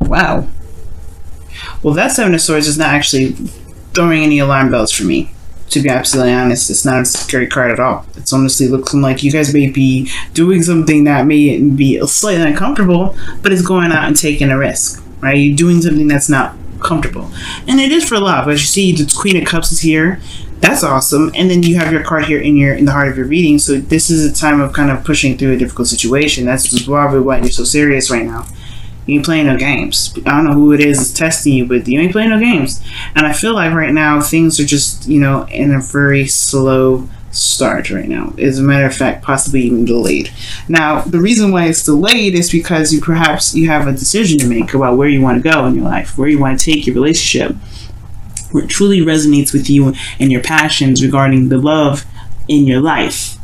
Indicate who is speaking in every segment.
Speaker 1: Wow. Well, that Seven of Swords is not actually throwing any alarm bells for me. To be absolutely honest, it's not a scary card at all. It's honestly looking like you guys may be doing something that may be slightly uncomfortable, but it's going out and taking a risk, right? You're doing something that's not comfortable. And it is for love. As you see, the Queen of Cups is here. That's awesome. And then you have your card here in the heart of your reading. So this is a time of kind of pushing through a difficult situation. That's probably why you're so serious right now. You ain't playing no games. I don't know who it is that's testing you, but you ain't playing no games. And I feel like right now things are just, in a very slow start right now. As a matter of fact, possibly even delayed. Now, the reason why it's delayed is because you have a decision to make about where you want to go in your life, where you want to take your relationship, where it truly resonates with you and your passions regarding the love in your life.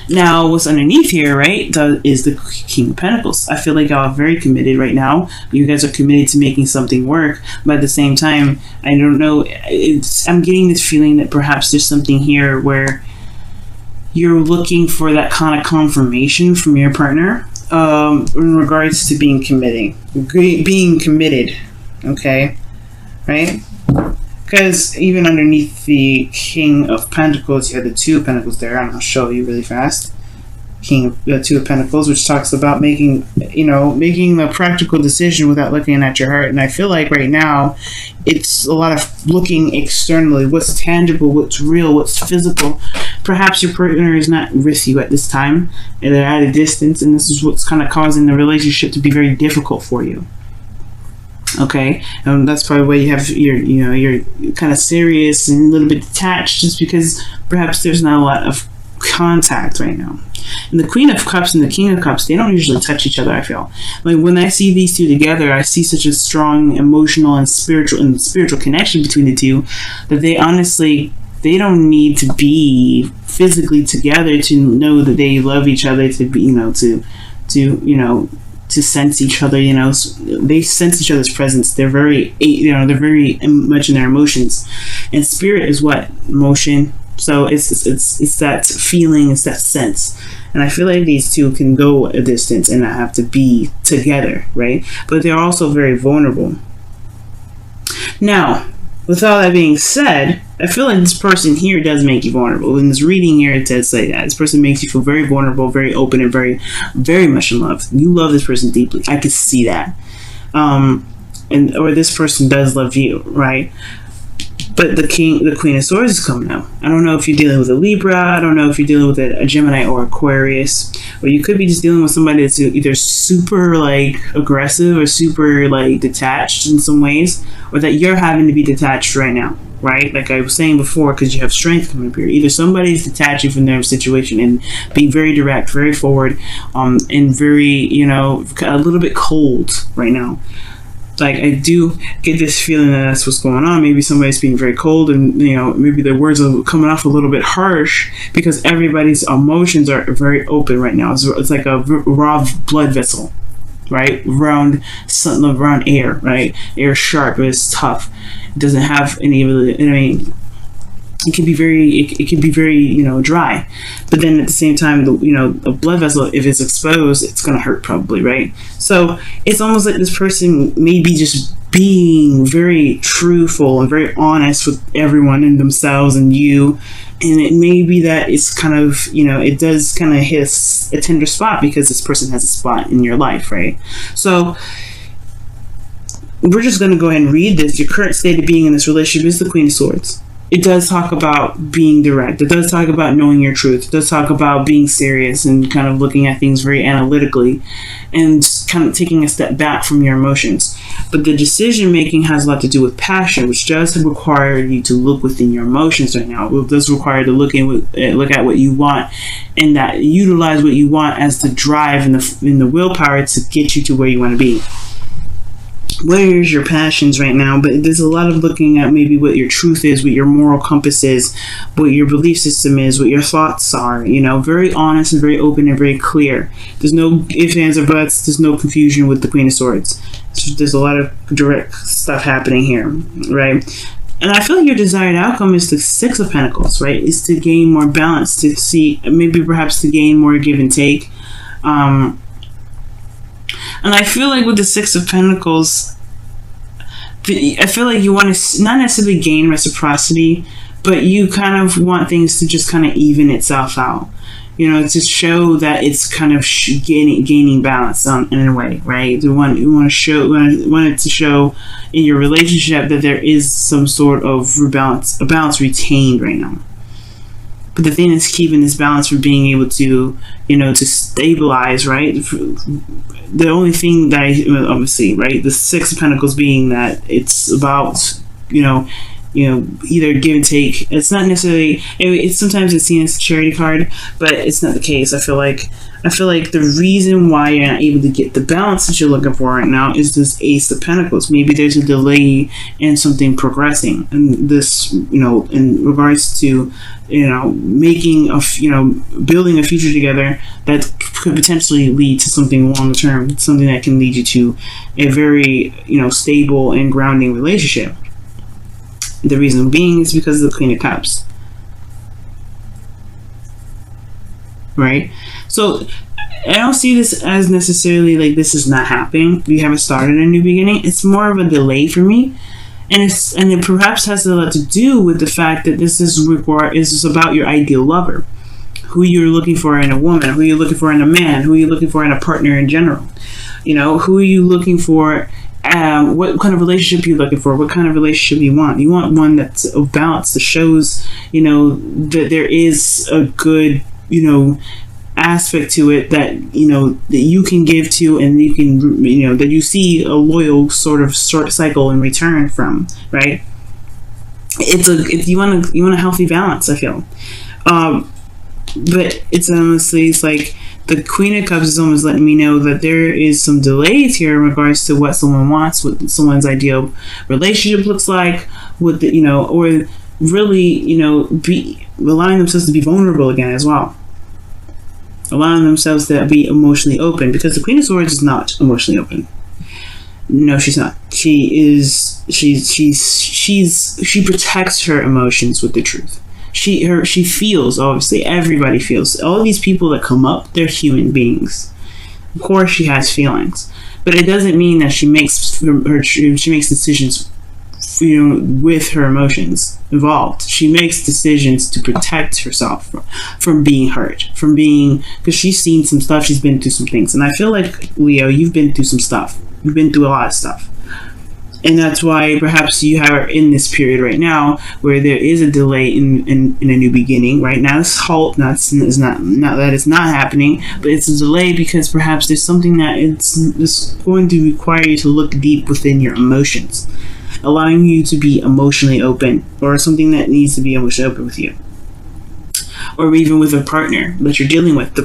Speaker 1: Now, what's underneath here, right, is the King of Pentacles. I feel like y'all are very committed right now. You guys are committed to making something work, but at the same time, I don't know, I'm getting this feeling that perhaps there's something here where you're looking for that kind of confirmation from your partner in regards to being committed, okay, right? Because even underneath the King of Pentacles, you have the Two of Pentacles there, and I'll show you really fast. Two of Pentacles, which talks about making the practical decision without looking at your heart. And I feel like right now, it's a lot of looking externally, what's tangible, what's real, what's physical. Perhaps your partner is not with you at this time, and they're at a distance, and this is what's kind of causing the relationship to be very difficult for you. Okay, that's probably why you have you're kind of serious and a little bit detached, just because perhaps there's not a lot of contact right now. And the Queen of Cups and the King of Cups, they don't usually touch each other. I feel like when I see these two together, I see such a strong emotional and spiritual connection between the two that they don't need to be physically together to know that they love each other, to be to sense each other. They sense each other's presence. They're very much in their emotions, and spirit is what? Emotion. So it's that feeling, it's that sense. And I feel like these two can go a distance and not have to be together, right? But they're also very vulnerable. Now, with all that being said, I feel like this person here does make you vulnerable. In this reading here, it does say that. This person makes you feel very vulnerable, very open, and very, very much in love. You love this person deeply. I can see that. Or this person does love you, right? But the Queen of Swords is coming out. I don't know if you're dealing with a Libra. I don't know if you're dealing with a Gemini or Aquarius. Or you could be just dealing with somebody that's either super aggressive or super detached in some ways, or that you're having to be detached right now, right? Like I was saying before, because you have strength coming up here. Either somebody's detaching from their situation and being very direct, very forward, and very, a little bit cold right now. I do get this feeling that that's what's going on. Maybe somebody's being very cold, and maybe their words are coming off a little bit harsh because everybody's emotions are very open right now. It's like a raw blood vessel, right? Around air, right? Air sharp, but it's tough. It doesn't have any of the. It can be very dry, but then at the same time, a blood vessel, if it's exposed, it's gonna hurt probably, right? So it's almost like this person may be just being very truthful and very honest with everyone and themselves and you, and it may be that it's kind of it does kind of hit a tender spot because this person has a spot in your life, right? So we're just gonna go ahead and read this. Your current state of being in this relationship is the Queen of Swords. It does talk about being direct. It does talk about knowing your truth. It does talk about being serious and kind of looking at things very analytically and kind of taking a step back from your emotions. But the decision making has a lot to do with passion, which does require you to look within your emotions right now. It does require to look at what you want, and that utilize what you want as the drive and the willpower to get you to where you want to be. Where's your passions right now? But there's a lot of looking at maybe what your truth is, what your moral compass is, what your belief system is, what your thoughts are, very honest and very open and very clear. There's no ifs, ands, or buts. There's no confusion with the Queen of Swords. So there's a lot of direct stuff happening here, right? And I feel like your desired outcome is the Six of Pentacles, right? Is to gain more balance, to see, maybe perhaps to gain more give and take. And I feel like with the Six of Pentacles, I feel like you want to not necessarily gain reciprocity, but you kind of want things to just kind of even itself out. You know, to show that it's kind of gaining balance in a way, right? You want to show, want it to show in your relationship that there is some sort of a balance retained right now. But the thing is keeping this balance from being able to, you know, to stabilize, right? The only thing that obviously, right, the Six of Pentacles being that it's about, you know, either give and take. It's not necessarily. It's sometimes it's seen as a charity card, but it's not the case. I feel like the reason why you're not able to get the balance that you're looking for right now is this Ace of Pentacles. Maybe there's a delay in something progressing, and this, you know, in regards to, you know, making building a future together that could potentially lead to something long term, something that can lead you to a very, you know, stable and grounding relationship. The reason being is because of the Queen of Cups. Right? So I don't see this as necessarily like this is not happening. We haven't started a new beginning. It's more of a delay for me. And it perhaps has a lot to do with the fact that this is about your ideal lover. Who you're looking for in a woman, who you're looking for in a man, who you're looking for in a partner in general. You know, who are you looking for? What kind of relationship you're looking for? What kind of relationship you want? You want one that's of balance, that shows, you know, that there is a good, you know, aspect to it that, you know, that you can give to, and you can, you know, that you see a loyal sort of cycle in return from, right? You want a healthy balance, I feel. But it's honestly, it's like the Queen of Cups is almost letting me know that there is some delays here in regards to what someone wants, what someone's ideal relationship looks like, what the, you know, or really, you know, be allowing themselves to be vulnerable again as well. Allowing themselves to be emotionally open, because the Queen of Swords is not emotionally open. No, she's not. She protects her emotions with the truth. She feels, obviously, everybody feels. All these people that come up, they're human beings. Of course she has feelings, but it doesn't mean that she makes decisions, you know, with her emotions involved. She makes decisions to protect herself from being hurt, because she's seen some stuff, she's been through some things. And I feel like, Leo, you've been through some stuff. You've been through a lot of stuff. And that's why perhaps you are in this period right now where there is a delay in a new beginning. Right now, this halt not that it's not happening, but it's a delay because perhaps there's something that it's going to require you to look deep within your emotions, allowing you to be emotionally open, or something that needs to be emotionally open with you. Or even with a partner that you're dealing with,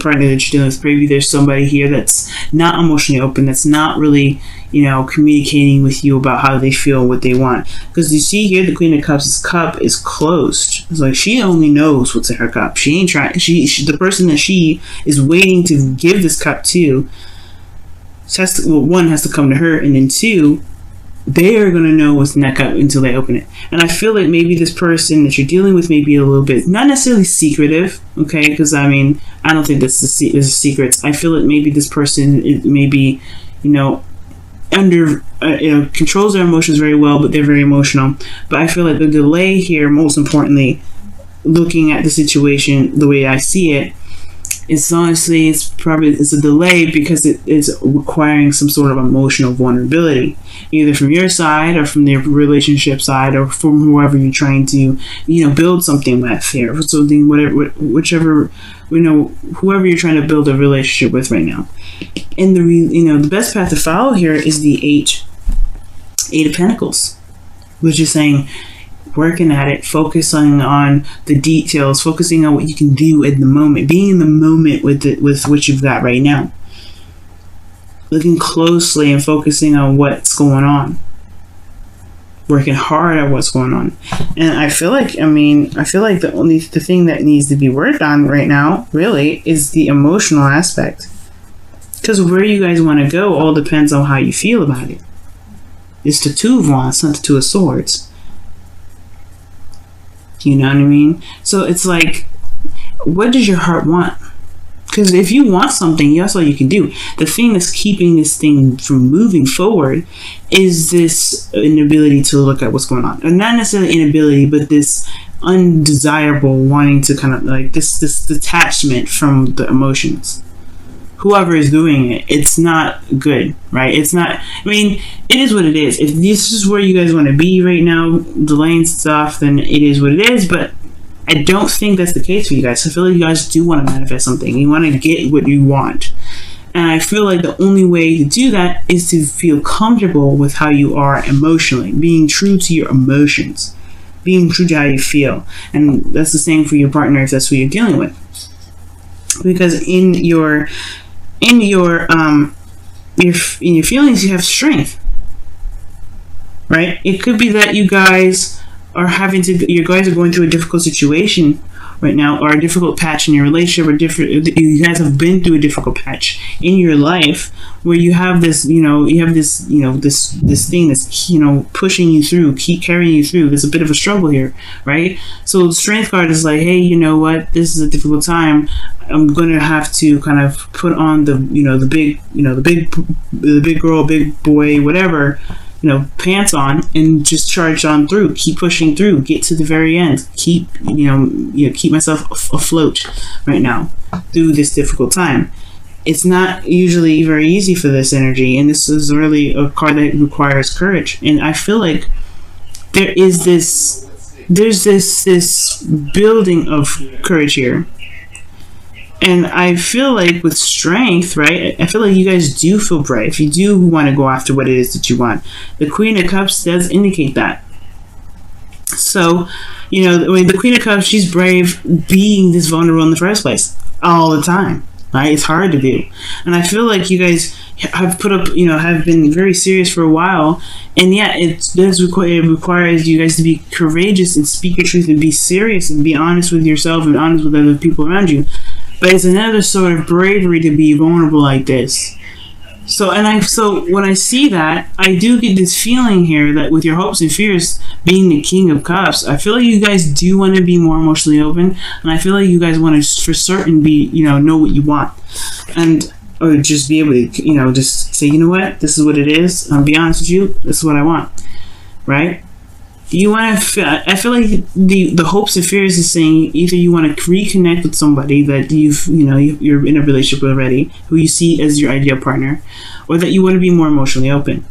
Speaker 1: maybe there's somebody here that's not emotionally open, that's not really, you know, communicating with you about how they feel, what they want. Because you see here, the Queen of Cups' cup is closed. It's like she only knows what's in her cup. She ain't trying. The person that she is waiting to give this cup to, one, has to come to her, and then two, they are going to know what's in that cup until they open it. And I feel like maybe this person that you're dealing with may be a little bit, not necessarily secretive, okay? Because, I mean, I don't think that's the secrets. I feel like maybe this person maybe, you know, controls their emotions very well, but they're very emotional. But I feel like the delay here, most importantly, looking at the situation the way I see it, it's honestly, it's a delay because it is requiring some sort of emotional vulnerability, either from your side or from their relationship side, or from whoever you're trying to, you know, build something with here, whichever, you know, whoever you're trying to build a relationship with right now. And the best path to follow here is the Eight of Pentacles, which is saying, working at it, focusing on the details, focusing on what you can do at the moment, being in the moment with what you've got right now, looking closely and focusing on what's going on, working hard at what's going on. And I feel like the thing that needs to be worked on right now really is the emotional aspect, because where you guys want to go all depends on how you feel about it. It's the Two of Wands, not the Two of Swords. You know what I mean? So it's like, what does your heart want? Because if you want something, that's all you can do. The thing that's keeping this thing from moving forward is this inability to look at what's going on. And not necessarily inability, but this undesirable wanting to kind of like this detachment from the emotions. Whoever is doing it, it's not good, right? It's not, I mean, it is what it is. If this is where you guys want to be right now, delaying stuff, then it is what it is. But I don't think that's the case for you guys. I feel like you guys do want to manifest something. You want to get what you want. And I feel like the only way to do that is to feel comfortable with how you are emotionally, being true to your emotions, being true to how you feel. And that's the same for your partner if that's who you're dealing with. Because in your feelings, you have strength, right? It could be that you guys are you guys are going through a difficult situation right now, or a difficult patch in your relationship, or you guys have been through a difficult patch in your life where you have this, this thing that's, pushing you through, keep carrying you through. There's a bit of a struggle here, right? So the strength card is like, hey, you know what? This is a difficult time. I'm going to have to kind of put on the big girl, big boy, whatever, pants on, and just charge on through, keep pushing through, get to the very end, keep myself afloat right now through this difficult time. It's not usually very easy for this energy, and this is really a card that requires courage. And I feel like there's this building of courage here. And I feel like with strength, right, I feel like you guys do feel brave. You do want to go after what it is that you want. The Queen of Cups does indicate that. So, the Queen of Cups, she's brave being this vulnerable in the first place all the time, right? It's hard to do. And I feel like you guys have have been very serious for a while. And yeah, it requires you guys to be courageous and speak your truth and be serious and be honest with yourself and honest with other people around you. But it's another sort of bravery to be vulnerable like this. So when I see that, I do get this feeling here that with your hopes and fears being the King of Cups, I feel like you guys do want to be more emotionally open, and I feel like you guys want to for certain be, know what you want, or just be able to, just say, you know what, this is what it is. I'll be honest with you, this is what I want, right? You want to. I feel like the hopes and fears is saying either you want to reconnect with somebody that you're in a relationship with already, who you see as your ideal partner, or that you want to be more emotionally open.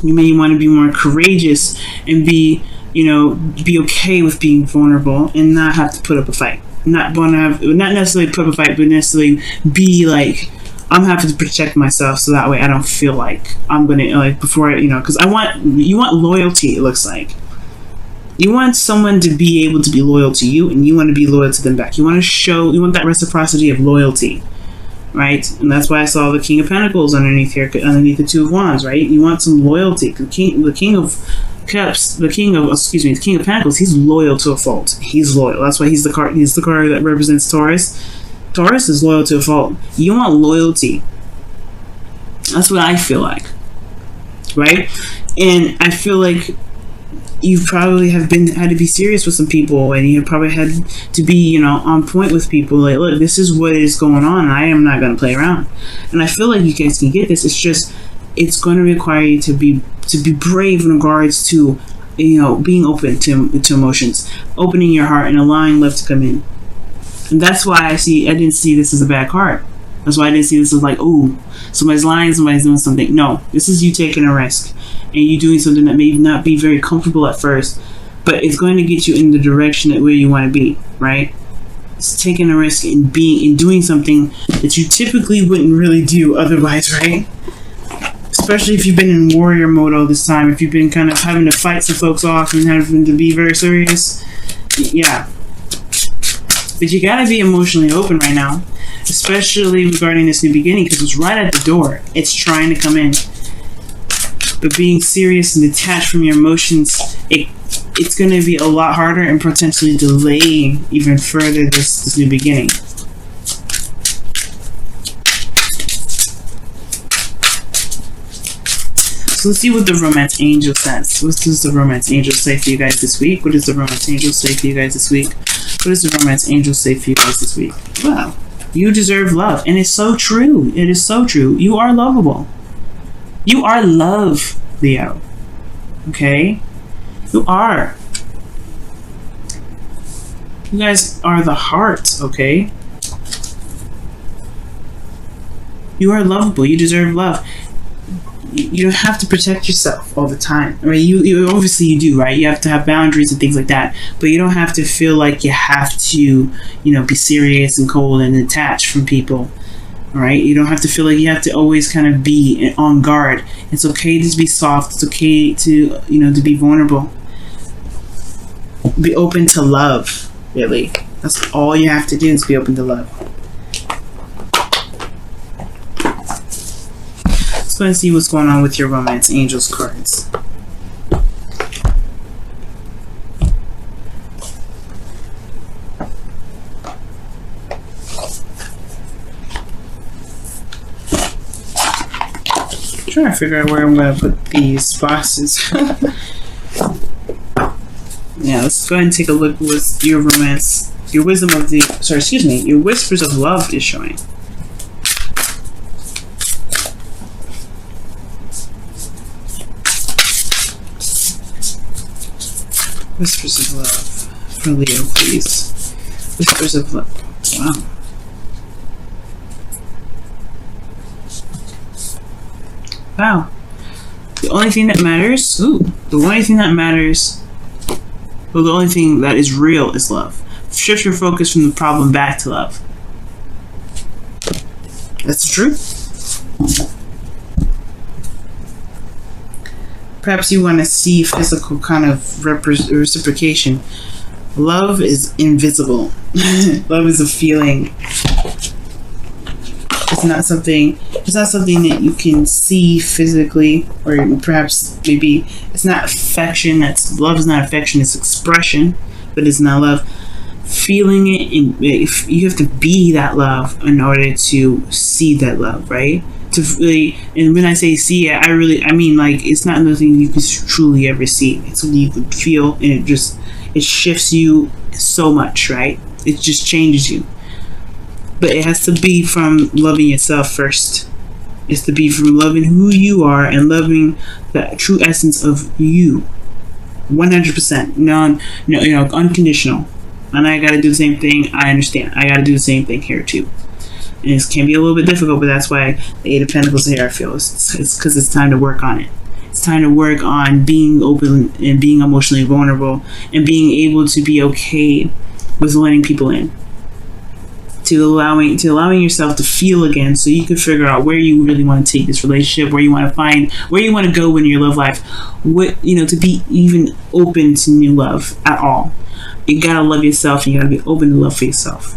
Speaker 1: You may want to be more courageous and be okay with being vulnerable and not have to put up a fight. Not necessarily put up a fight, but necessarily be like, I'm having to protect myself so that way I don't feel like I'm gonna before because you want loyalty. It looks like you want someone to be able to be loyal to you, and you want to be loyal to them back. You want that reciprocity of loyalty, right? And that's why I saw the King of Pentacles underneath here, underneath the Two of Wands, right? You want some loyalty. The King of Cups, the King of Pentacles, he's loyal to a fault. He's loyal. That's why he's the card that represents Taurus. Taurus is loyal to a fault. You want loyalty. That's what I feel like, right? And I feel like you probably had to be serious with some people, and you probably had to be, on point with people. Like, look, this is what is going on, and I am not going to play around. And I feel like you guys can get this. It's going to require you to be brave in regards to, being open to emotions, opening your heart, and allowing love to come in. And that's why I didn't see this as a bad card. That's why I didn't see this as like, oh, somebody's lying, somebody's doing something. No, this is you taking a risk, and you doing something that may not be very comfortable at first, but it's going to get you in the direction where you want to be, right? It's taking a risk and doing something that you typically wouldn't really do otherwise, right? Especially if you've been in warrior mode all this time, if you've been kind of having to fight some folks off and having to be very serious, yeah. But you gotta be emotionally open right now, especially regarding this new beginning, because it's right at the door. It's trying to come in. But being serious and detached from your emotions, it's going to be a lot harder and potentially delaying even further this new beginning. So let's see what the romance angel says. What does the romance angel say for you guys this week? What does the romance angel say for you guys this week? What does the romance angel say for you guys this week? Wow. You deserve love. And it's so true. It is so true. You are lovable. You are love, Leo. Okay? You are. You guys are the heart, okay? You are lovable. You deserve love. You don't have to protect yourself all the time. I mean, you obviously you do, right? You have to have boundaries and things like that. But you don't have to feel like you have to, be serious and cold and detached from people. All right? You don't have to feel like you have to always kind of be on guard. It's okay to be soft. It's okay to, to be vulnerable. Be open to love, really. That's all you have to do is be open to love. Let's go and see what's going on with your romance angels cards. I'm trying to figure out where I'm going to put these boxes. Yeah, let's go ahead and take a look what your romance, your wisdom of the, your whispers of love is showing. Whispers of love for Leo, please. Whispers of love. Wow. Wow. The only thing that matters, the only thing that matters, well, the only thing that is real is love. Shift your focus from the problem back to love. That's the truth. Perhaps you want to see physical kind of reciprocation. Love is invisible. Love is a feeling. It's not something that you can see physically, or perhaps maybe it's not affection. Love is not affection. It's expression, but it's not love. Feeling it, you have to be that love in order to see that love, right? To really, and when I say see it, I mean like it's not nothing you can truly ever see. It's something you can feel, and it shifts you so much, right? It just changes you. But it has to be from loving yourself first. It's to be from loving who you are and loving the true essence of you, 100%, unconditional. And I gotta do the same thing. I understand. I gotta do the same thing here too. And it can be a little bit difficult, but that's why the Eight of Pentacles here, I feel, it's because it's time to work on it. It's time to work on being open and being emotionally vulnerable and being able to be okay with letting people in. To allowing yourself to feel again, so you can figure out where you really want to take this relationship, where you want to go in your love life, to be even open to new love at all. You gotta love yourself, and you gotta be open to love for yourself.